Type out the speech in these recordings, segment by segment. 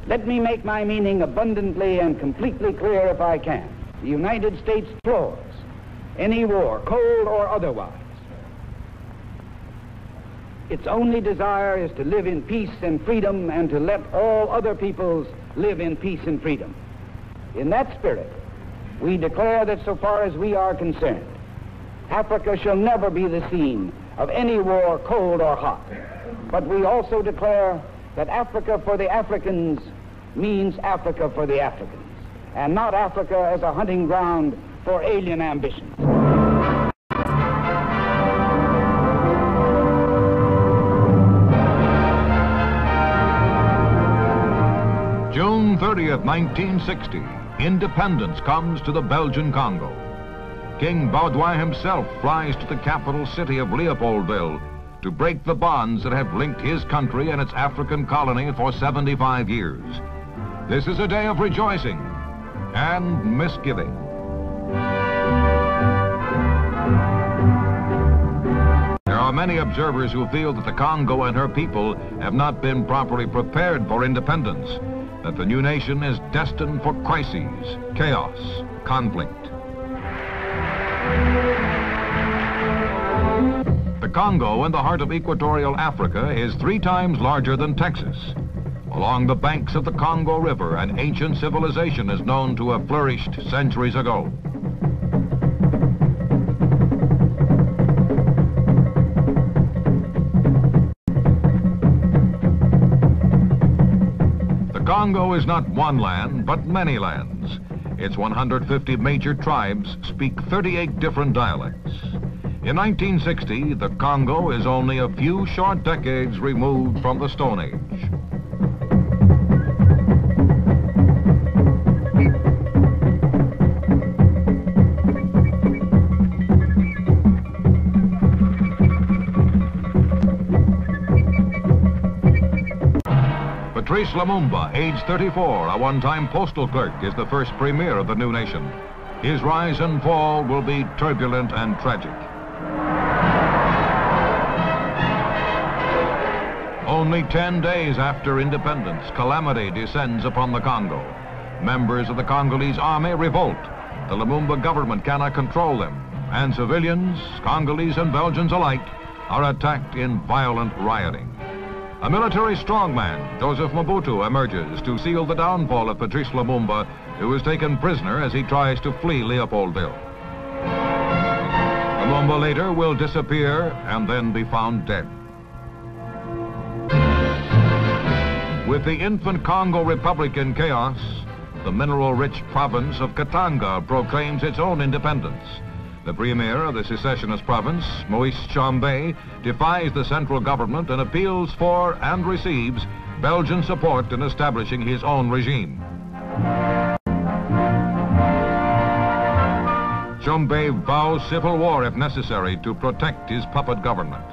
Let me make my meaning abundantly and completely clear if I can. The United States deplores any war, cold or otherwise. Its only desire is to live in peace and freedom and to let all other peoples live in peace and freedom. In that spirit, we declare that so far as we are concerned, Africa shall never be the scene of any war, cold or hot. But we also declare that Africa for the Africans means Africa for the Africans, and not Africa as a hunting ground for alien ambitions. June 30th, 1960, independence comes to the Belgian Congo. King Baudouin himself flies to the capital city of Leopoldville to break the bonds that have linked his country and its African colony for 75 years. This is a day of rejoicing and misgiving. There are many observers who feel that the Congo and her people have not been properly prepared for independence, that the new nation is destined for crises, chaos, conflict. The Congo, in the heart of equatorial Africa, is 3 times larger than Texas. Along the banks of the Congo River, an ancient civilization is known to have flourished centuries ago. The Congo is not one land, but many lands. Its 150 major tribes speak 38 different dialects. In 1960, the Congo is only a few short decades removed from the Stone Age. Patrice Lumumba, age 34, a one-time postal clerk, is the first premier of the new nation. His rise and fall will be turbulent and tragic. Only 10 days after independence, calamity descends upon the Congo. Members of the Congolese army revolt. The Lumumba government cannot control them, and civilians, Congolese and Belgians alike, are attacked in violent rioting. A military strongman, Joseph Mobutu, emerges to seal the downfall of Patrice Lumumba, who is taken prisoner as he tries to flee Leopoldville. Lumumba later will disappear and then be found dead. With the infant Congo Republic in chaos, the mineral-rich province of Katanga proclaims its own independence. The premier of the secessionist province, Moise Tshombe, defies the central government and appeals for and receives Belgian support in establishing his own regime. Tshombe vows civil war if necessary to protect his puppet government.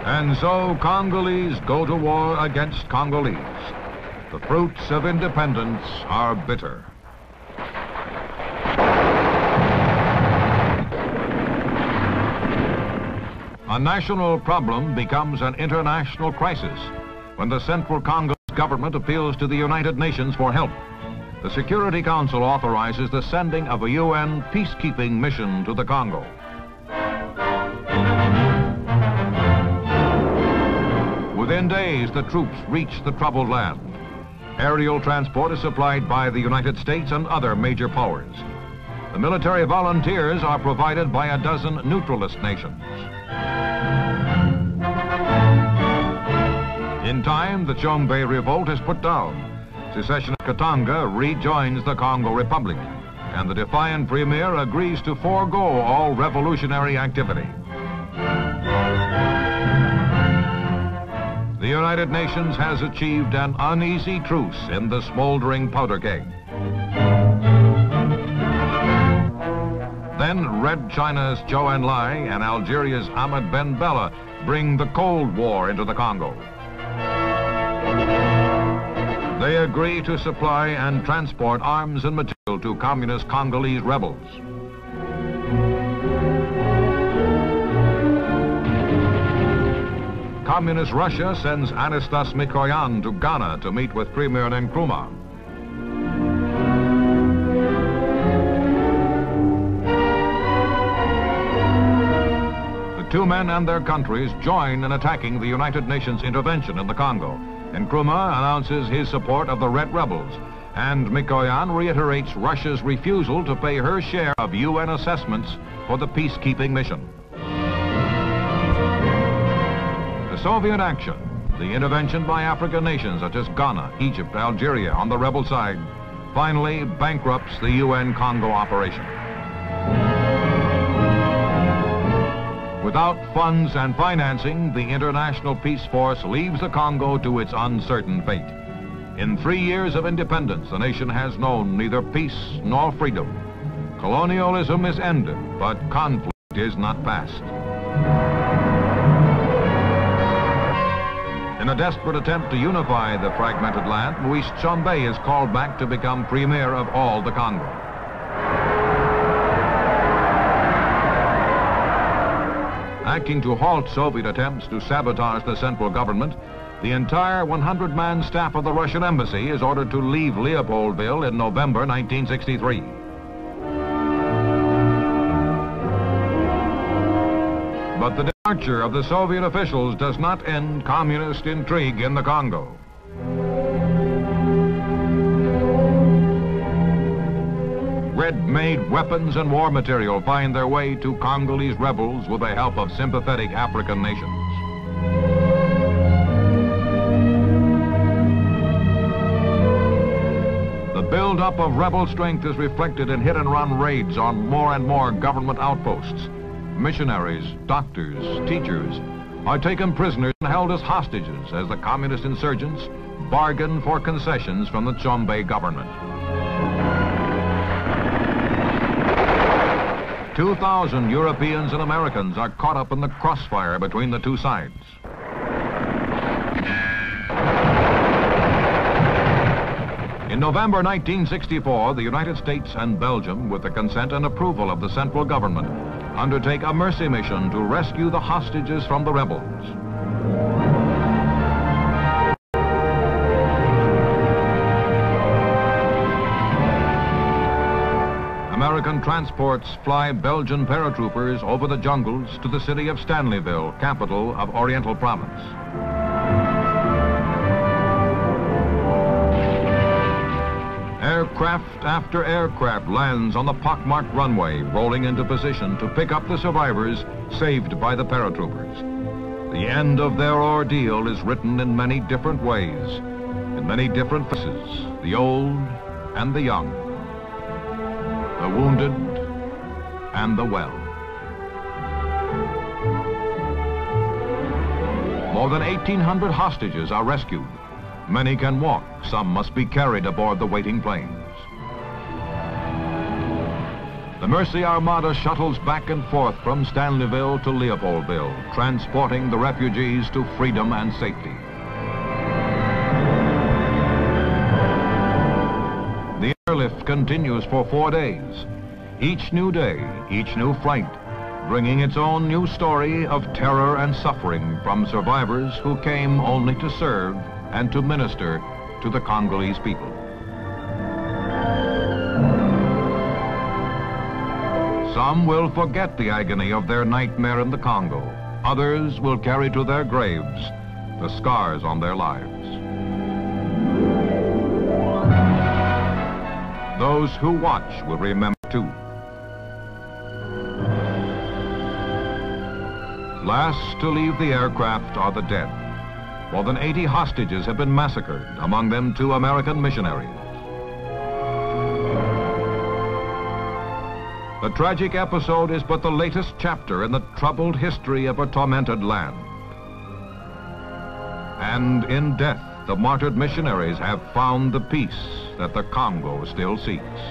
And so Congolese go to war against Congolese. The fruits of independence are bitter. A national problem becomes an international crisis when the Central Congolese government appeals to the United Nations for help. The Security Council authorizes the sending of a UN peacekeeping mission to the Congo. Within days, the troops reach the troubled land. Aerial transport is supplied by the United States and other major powers. The military volunteers are provided by a dozen neutralist nations. In time, the Tshombe revolt is put down. Secessionist Katanga rejoins the Congo Republic, and the defiant premier agrees to forego all revolutionary activity. The United Nations has achieved an uneasy truce in the smoldering powder keg. Then Red China's Zhou Enlai and Algeria's Ahmed Ben Bella bring the Cold War into the Congo. They agree to supply and transport arms and material to communist Congolese rebels. Communist Russia sends Anastas Mikoyan to Ghana to meet with Premier Nkrumah. The two men and their countries join in attacking the United Nations intervention in the Congo. Nkrumah announces his support of the Red Rebels, and Mikoyan reiterates Russia's refusal to pay her share of UN assessments for the peacekeeping mission. The Soviet action, the intervention by African nations such as Ghana, Egypt, Algeria on the rebel side, finally bankrupts the UN Congo operation. Without funds and financing, the international peace force leaves the Congo to its uncertain fate. In 3 years of independence, the nation has known neither peace nor freedom. Colonialism is ended, but conflict is not past. In a desperate attempt to unify the fragmented land, Moise Tshombe is called back to become premier of all the Congo. Acting to halt Soviet attempts to sabotage the central government, the entire 100-man staff of the Russian embassy is ordered to leave Leopoldville in November 1963. But the departure of the Soviet officials does not end communist intrigue in the Congo. Red-made weapons and war material find their way to Congolese rebels with the help of sympathetic African nations. The build-up of rebel strength is reflected in hit-and-run raids on more and more government outposts. Missionaries, doctors, teachers are taken prisoners and held as hostages as the communist insurgents bargain for concessions from the Tshombe government. 2,000 Europeans and Americans are caught up in the crossfire between the two sides. In November 1964, the United States and Belgium, with the consent and approval of the central government, undertake a mercy mission to rescue the hostages from the rebels. American transports fly Belgian paratroopers over the jungles to the city of Stanleyville, capital of Oriental Province. Aircraft after aircraft lands on the pockmarked runway, rolling into position to pick up the survivors saved by the paratroopers. The end of their ordeal is written in many different ways, in many different faces, the old and the young, the wounded and the well. More than 1,800 hostages are rescued. Many can walk, some must be carried aboard the waiting planes. The Mercy Armada shuttles back and forth from Stanleyville to Leopoldville, transporting the refugees to freedom and safety. The airlift continues for 4 days. Each new day, each new flight, bringing its own new story of terror and suffering from survivors who came only to serve and to minister to the Congolese people. Some will forget the agony of their nightmare in the Congo. Others will carry to their graves the scars on their lives. Those who watch will remember too. Last to leave the aircraft are the dead. More than 80 hostages have been massacred, among them 2 American missionaries. The tragic episode is but the latest chapter in the troubled history of a tormented land. And in death, the martyred missionaries have found the peace that the Congo still seeks.